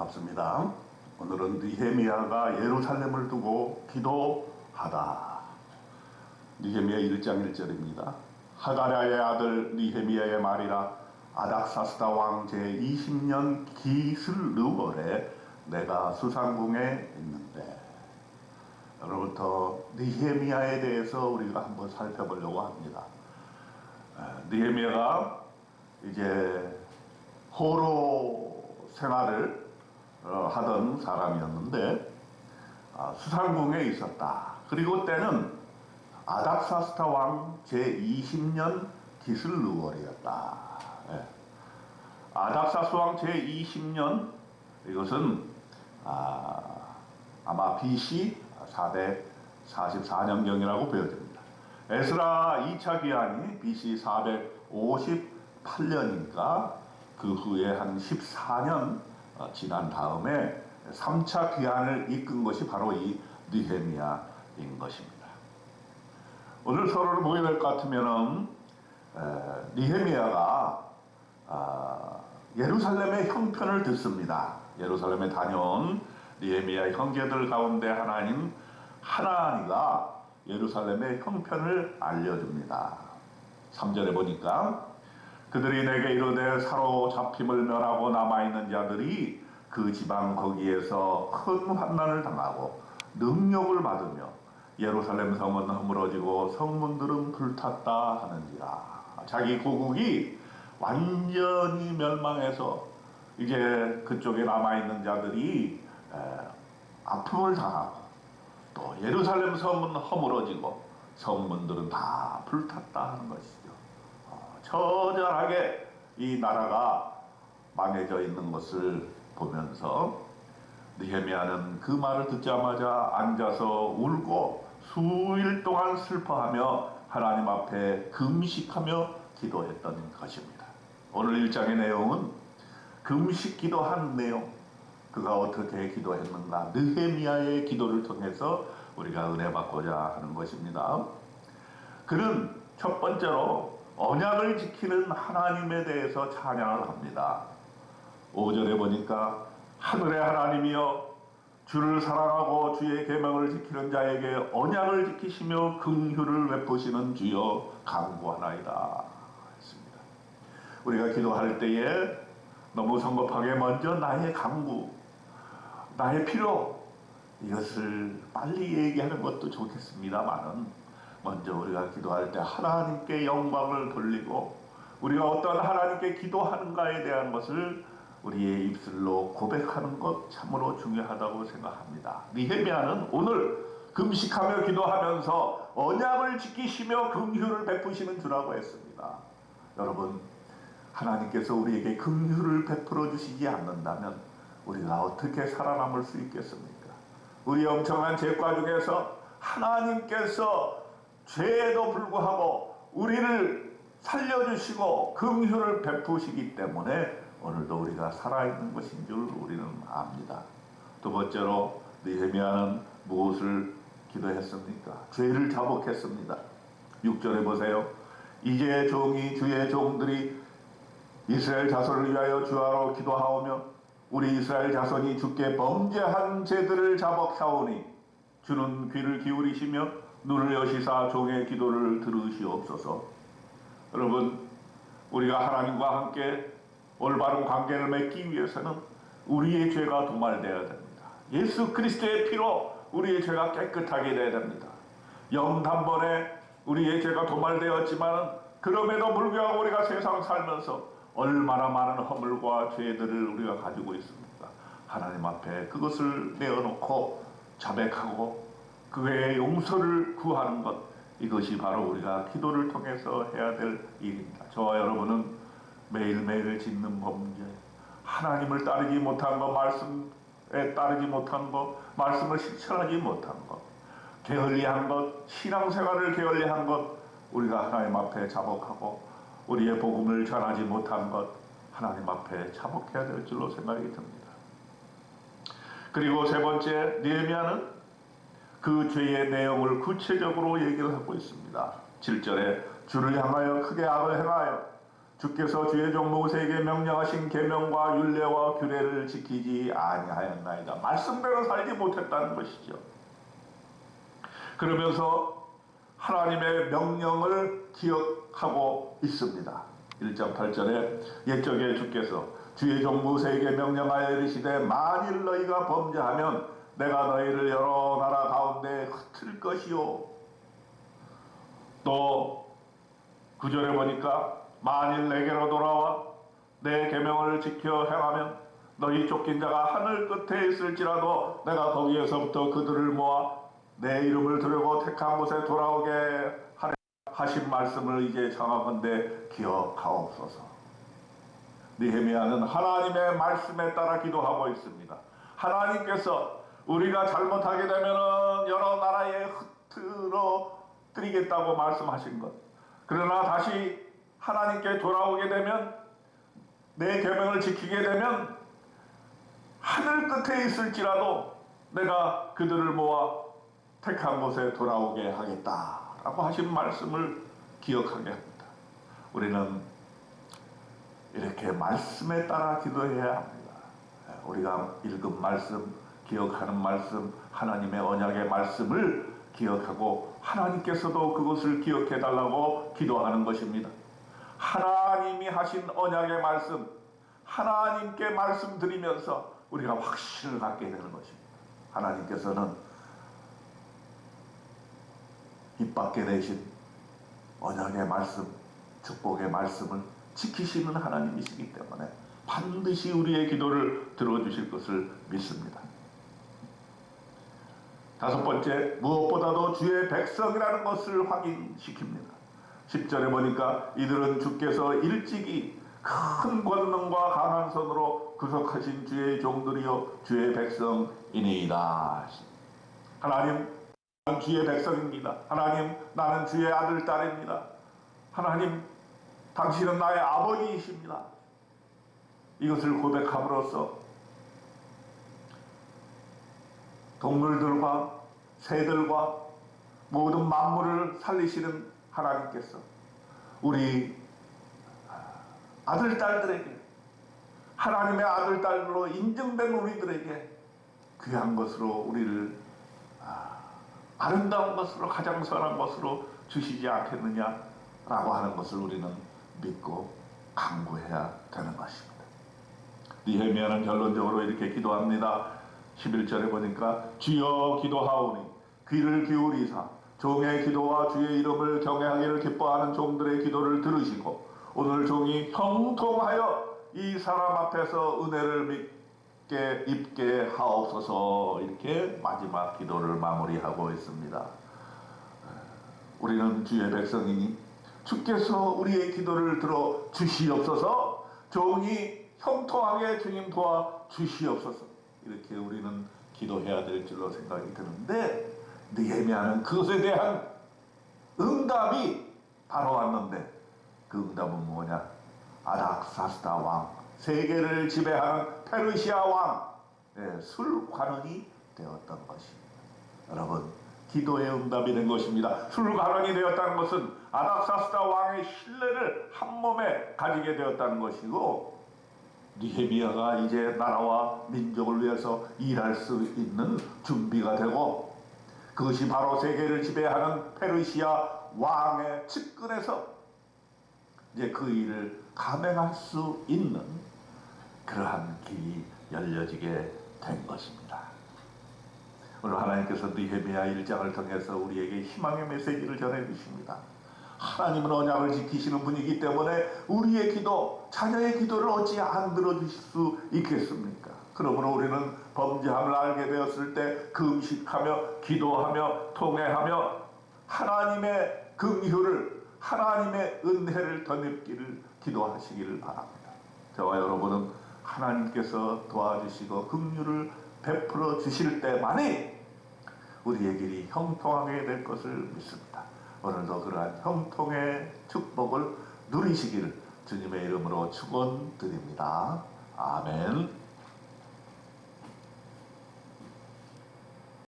반갑습니다. 오늘은 느헤미야가 예루살렘을 두고 기도하다. 느헤미야 1장 1절입니다. 하가랴의 아들 느헤미야의 말이라. 아닥사스다 왕 제20년 기슬르월에 내가 수상궁에 있는데. 여러분부터 느헤미야에 대해서 우리가 한번 살펴보려고 합니다. 느헤미야가 이제 포로 생활을 하던 사람이었는데 수상궁에 있었다. 그리고 때는 아닥사스다 왕 제20년 기슬르월이었다. 아닥사스 왕 제20년, 이것은 아마 BC 444년경이라고 보여집니다. 에스라 2차 기한이 BC 458년이니까 그 후에 한 14년 지난 다음에 3차 기한을 이끈 것이 바로 이 느헤미야인 것입니다. 오늘 서론을 보게 될 것 같으면은 느헤미야가 예루살렘의 형편을 듣습니다. 예루살렘에 다녀온 느헤미야 형제들 가운데 하나인 하나니가 예루살렘의 형편을 알려줍니다. 3절에 보니까 그들이 내게 이르되 사로잡힘을 면하고 남아있는 자들이 그 지방 거기에서 큰 환난을 당하고 능력을 받으며 예루살렘 성은 허물어지고 성문들은 불탔다 하는지라. 자기 고국이 완전히 멸망해서 이제 그쪽에 남아있는 자들이 아픔을 당하고 또 예루살렘 성은 허물어지고 성문들은 다 불탔다 하는 것이죠. 처절하게 이 나라가 망해져 있는 것을 보면서 느헤미야는 그 말을 듣자마자 앉아서 울고 수일 동안 슬퍼하며 하나님 앞에 금식하며 기도했던 것입니다. 오늘 1장의 내용은 금식 기도한 내용, 그가 어떻게 기도했는가, 느헤미야의 기도를 통해서 우리가 은혜 받고자 하는 것입니다. 그는 첫 번째로 언약을 지키는 하나님에 대해서 찬양을 합니다. 5절에 보니까 하늘의 하나님이여 주를 사랑하고 주의 계명을 지키는 자에게 언약을 지키시며 긍휼을 베푸시는 주여 간구하나이다 했습니다. 우리가 기도할 때에 너무 성급하게 먼저 나의 간구, 나의 필요, 이것을 빨리 얘기하는 것도 좋겠습니다만은 먼저 우리가 기도할 때 하나님께 영광을 돌리고 우리가 어떤 하나님께 기도하는가에 대한 것을 우리의 입술로 고백하는 것 참으로 중요하다고 생각합니다. 느헤미야는 오늘 금식하며 기도하면서 언약을 지키시며 긍휼을 베푸시는 주라고 했습니다. 여러분, 하나님께서 우리에게 긍휼을 베풀어 주시지 않는다면 우리가 어떻게 살아남을 수 있겠습니까? 우리 엄청난 죄과 중에서 하나님께서 죄에도 불구하고 우리를 살려주시고 긍휼을 베푸시기 때문에 오늘도 우리가 살아있는 것인 줄 우리는 압니다. 두 번째로 느헤미야는 무엇을 기도했습니까? 죄를 자복했습니다. 6절에 보세요. 이제 종이 주의 종들이 이스라엘 자손을 위하여 주하로 기도하오며 우리 이스라엘 자손이 주께 범죄한 죄들을 자복하오니 주는 귀를 기울이시며 눈을 여시사 종의 기도를 들으시옵소서. 여러분, 우리가 하나님과 함께 올바른 관계를 맺기 위해서는 우리의 죄가 도말되어야 됩니다. 예수 그리스도의 피로 우리의 죄가 깨끗하게 되어야 됩니다. 영단번에 우리의 죄가 도말되었지만 그럼에도 불구하고 우리가 세상 살면서 얼마나 많은 허물과 죄들을 우리가 가지고 있습니까? 하나님 앞에 그것을 내어놓고 자백하고 그의 용서를 구하는 것, 이것이 바로 우리가 기도를 통해서 해야 될 일입니다. 저와 여러분은 매일매일 짓는 범죄, 하나님을 따르지 못한 것, 말씀에 따르지 못한 것, 말씀을 실천하지 못한 것, 게을리한 것, 신앙생활을 게을리한 것, 우리가 하나님 앞에 자복하고 우리의 복음을 전하지 못한 것, 하나님 앞에 자복해야 될 줄로 생각이 듭니다. 그리고 세 번째, 느헤미야는 그 죄의 내용을 구체적으로 얘기를 하고 있습니다. 7절에 주를 향하여 크게 악을 행하여 주께서 주의 종 모세에게 명령하신 계명과 율례와 규례를 지키지 아니하였나이다. 말씀대로 살지 못했다는 것이죠. 그러면서 하나님의 명령을 기억하고 있습니다. 1장 8절에 옛적에 주께서 주의 종 모세에게 명령하여 이르시되 만일 너희가 범죄하면 내가 너희를 여러 나라 가운데 흩을 것이요. 또 9절에 보니까 만일 내게로 돌아와 내 계명을 지켜 행하면 너희 쫓긴 자가 하늘 끝에 있을지라도 내가 거기에서부터 그들을 모아 내 이름을 두려고 택한 곳에 돌아오게 하려 하신 말씀을 이제 정확한데 기억하옵소서. 느헤미야는 하나님의 말씀에 따라 기도하고 있습니다. 하나님께서 우리가 잘못하게 되면 여러 나라에 흩어뜨리겠다고 말씀하신 것, 그러나 다시 하나님께 돌아오게 되면 내 계명을 지키게 되면 하늘 끝에 있을지라도 내가 그들을 모아 택한 곳에 돌아오게 하겠다라고 하신 말씀을 기억하게 합니다. 우리는 이렇게 말씀에 따라 기도해야 합니다. 우리가 읽은 말씀, 기억하는 말씀, 하나님의 언약의 말씀을 기억하고 하나님께서도 그것을 기억해 달라고 기도하는 것입니다. 하나님이 하신 언약의 말씀, 하나님께 말씀드리면서 우리가 확신을 갖게 되는 것입니다. 하나님께서는 입 밖에 내신 언약의 말씀, 축복의 말씀을 지키시는 하나님이시기 때문에 반드시 우리의 기도를 들어주실 것을 믿습니다. 다섯 번째, 무엇보다도 주의 백성이라는 것을 확인시킵니다. 10절에 보니까 이들은 주께서 일찍이 큰 권능과 강한 손으로 구속하신 주의 종들이요 주의 백성이니이다. 하나님, 나는 주의 백성입니다. 하나님, 나는 주의 아들, 딸입니다. 하나님, 당신은 나의 아버지이십니다. 이것을 고백함으로써 동물들과 새들과 모든 만물을 살리시는 하나님께서 우리 아들, 딸들에게, 하나님의 아들, 딸로 인정된 우리들에게 귀한 것으로 우리를 아름다운 것으로, 가장 선한 것으로 주시지 않겠느냐라고 하는 것을 우리는 믿고 간구해야 되는 것입니다. 느헤미야는 결론적으로 이렇게 기도합니다. 11절에 보니까 주여 기도하오니 귀를 기울이사 종의 기도와 주의 이름을 경외하기를 기뻐하는 종들의 기도를 들으시고 오늘 종이 형통하여 이 사람 앞에서 은혜를 입게 하옵소서. 이렇게 마지막 기도를 마무리하고 있습니다. 우리는 주의 백성이니 주께서 우리의 기도를 들어 주시옵소서. 종이 형통하게 주님 도와 주시옵소서. 이렇게 우리는 기도해야 될 줄로 생각이 드는데 느헤미야는 그것에 대한 응답이 바로 왔는데 그 응답은 뭐냐? 아닥사스다 왕, 세계를 지배하는 페르시아 왕의 술관원이 되었던 것입니다. 여러분, 기도의 응답이 된 것입니다. 술관원이 되었다는 것은 아닥사스다 왕의 신뢰를 한몸에 가지게 되었다는 것이고, 느헤미야가 이제 나라와 민족을 위해서 일할 수 있는 준비가 되고, 그것이 바로 세계를 지배하는 페르시아 왕의 측근에서 이제 그 일을 감행할 수 있는 그러한 길이 열려지게 된 것입니다. 오늘 하나님께서 느헤미야 1장을 통해서 우리에게 희망의 메시지를 전해주십니다. 하나님은 언약을 지키시는 분이기 때문에 우리의 기도, 자녀의 기도를 어찌 안 들어주실 수 있겠습니까? 그러므로 우리는 범죄함을 알게 되었을 때 금식하며 기도하며 통회하며 하나님의 긍휼을, 하나님의 은혜를 덧입기를 기도하시기를 바랍니다. 저와 여러분은 하나님께서 도와주시고 긍휼을 베풀어 주실 때만이 우리의 길이 형통하게 될 것을 믿습니다. 오늘도 그러한 형통의 축복을 누리시기를 주님의 이름으로 축원드립니다. 아멘.